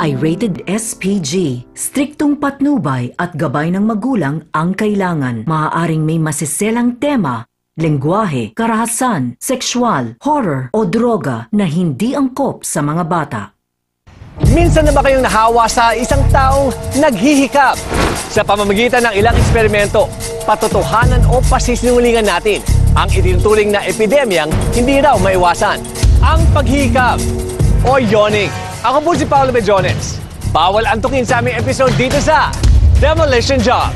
ay rated SPG. Striktong patnubay at gabay ng magulang ang kailangan. Maaaring may masiselang tema, lengguwahe, karahasan, sexual, horror o droga na hindi angkop sa mga bata. Minsan na ba kayong nahawa sa isang taong naghihikap? Sa pamamagitan ng ilang eksperimento, patotohanan o pasisinungalingan natin ang itinuturing na epidemyang hindi raw maiwasan. Ang paghihikap o yawning. Ako po si Paolo Bejones. Bawal antukin sa aming episode dito sa Demolition Job.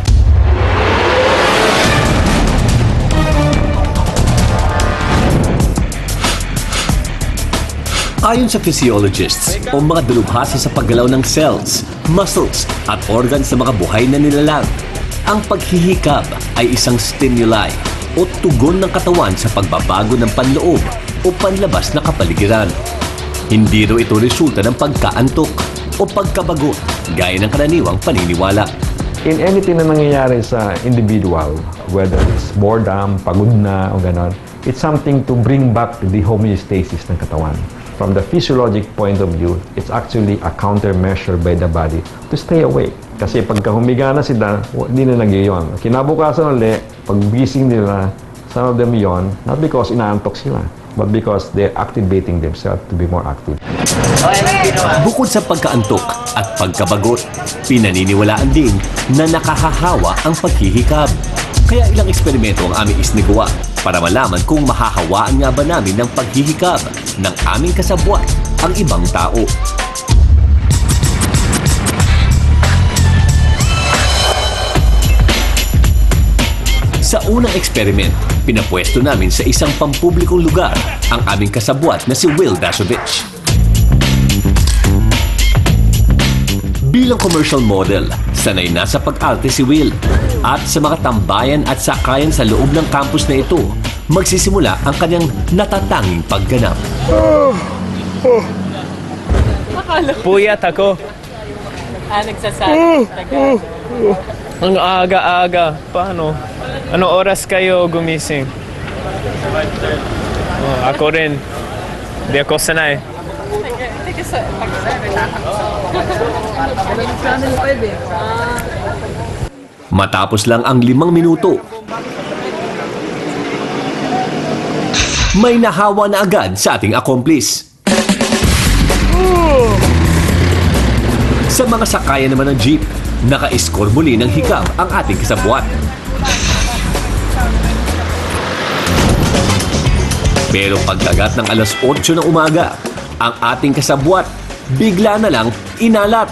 Ayon sa physiologists o mga dalubhasa sa paggalaw ng cells, muscles at organs sa mga buhay na nilalang, ang paghihikab ay isang stimuli o tugon ng katawan sa pagbabago ng panloob o panlabas na kapaligiran. Hindi raw ito resulta ng pagkaantok o pagkabagot gaya ng karaniwang paniniwala. In anything na nangyayari sa individual, whether it's boredom, pagod na o gano'n, it's something to bring back the homeostasis ng katawan. From the physiologic point of view, it's actually a countermeasure by the body to stay awake. Kasi pagka humiga na sila, hindi na nagyayon. Kinabukasan ulit, pag gising nila, some of them yon, not because inaantok sila, but because they're activating themselves to be more active. Bukod sa pagkaantok at pagkabagot, pinaniniwalaan din na nakahahawa ang paghihikab. Kaya ilang eksperimento ang aming isnagawa para malaman kung mahahawaan nga ba namin ng paghihikab ng aming kasabwat ang ibang tao. Sa unang experiment, pinapwesto namin sa isang pampublikong lugar ang aming kasabwat na si Will Dasovich. Bilang commercial model, sanay na sa pag-arte si Will. At sa mga tambayan at sakayan sa loob ng campus na ito, magsisimula ang kanyang natatanging pagganap. Puyat ako. Nagsasabi. Ang aga-aga. Paano? Anong oras kayo gumising? Ako rin. Di ako sanay. Matapos lang ang 5 minuto, may nahawa na agad sa ating accomplice. Sa mga sakayan naman ng jeep, naka-score muli ng hikab ang ating kasabwat. Pero pagkagat ng alas 8 ng umaga, ang ating kasabwat bigla na lang inalat.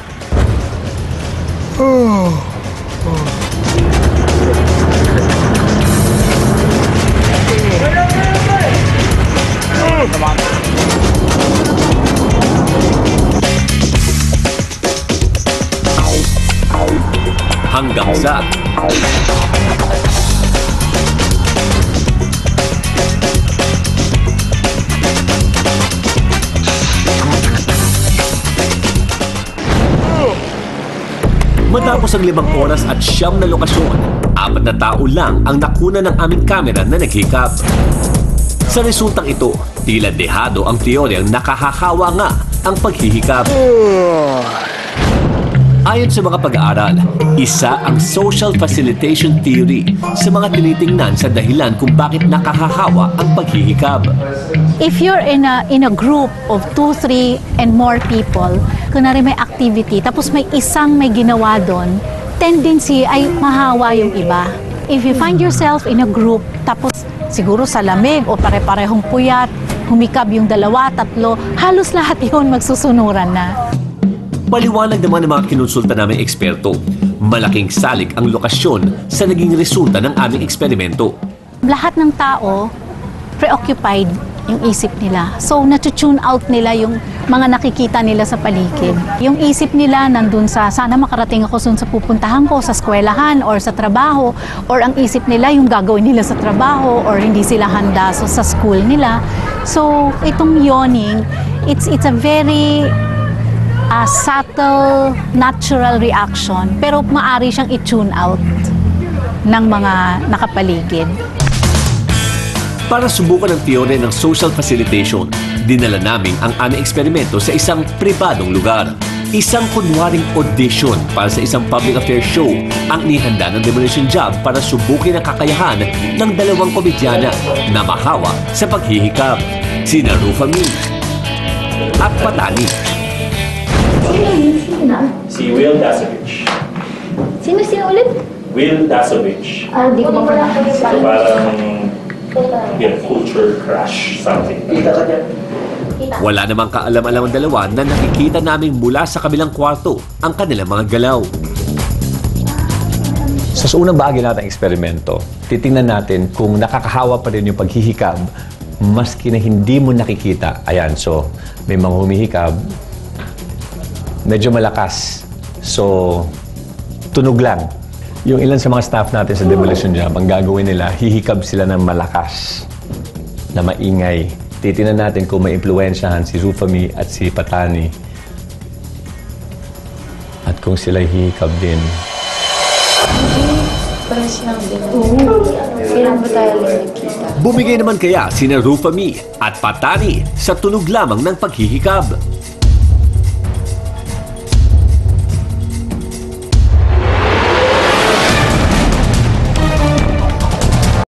Hanggang sa matapos ang 5 oras at 9 na lokasyon, 4 na tao lang ang nakuna ng aming kamera na naghikab. Sa resultang ito, tila dehado ang teoryang nakahahawa nga ang paghihikab. Ayon sa mga pag-aaral, isa ang social facilitation theory sa mga tinitingnan sa dahilan kung bakit nakahahawa ang paghihikab. If you're in a group of 2, 3 and more people, kunwari may activity, tapos may isang may ginawa doon, tendency ay mahawa yung iba. If you find yourself in a group, tapos siguro sa lamig o pare-parehong puyat, humikab yung 2, 3, halos lahat yun magsusunuran na. Paliwanag naman ng mga kinonsulta naming eksperto, malaking salik ang lokasyon sa naging resulta ng aming eksperimento. Lahat ng tao, preoccupied yung isip nila. So, natutune out nila yung mga nakikita nila sa paligid. Yung isip nila nandun sa, sana makarating ako sa pupuntahan ko, sa eskwelahan or sa trabaho, or ang isip nila yung gagawin nila sa trabaho, or hindi sila handa sa school nila. So, itong yawning, it's a very subtle, natural reaction, pero maaari siyang i-tune out ng mga nakapaligid. Para subukan ang teorya ng social facilitation, dinala namin ang aming eksperimento sa isang pribadong lugar. Isang kunwaring audition para sa isang public affairs show ang nihanda ng Demolition Job para subukin ang kakayahan ng dalawang komedyana na mahawa sa paghihikab, sina Rufa Mee at Patani. Si Will Dasovich. Sino ulit? Will Dasovich. Di ko pa So parang culture crash something. Wala namang kaalam-alam ang dalawa na nakikita naming mula sa kabilang kwarto ang kanilang mga galaw. Sa unang bahagi natin ng eksperimento, titingnan natin kung nakakahawa pa rin yung paghihikab maski na hindi mo nakikita. Ayan, so may mga humihikab, medyo malakas. So, tunog lang. Yung ilan sa mga staff natin sa Demolition Job, ang gagawin nila, hihikab sila ng malakas, na maingay. Titingnan natin kung may impluwensyahan si Rufa Mee at si Patani. At kung sila hihikab din. Pares lang din. Kailan ba tayo lang nagkita? Bumigay naman kaya sina Rufa Mee at Patani sa tunog lamang ng paghihikab.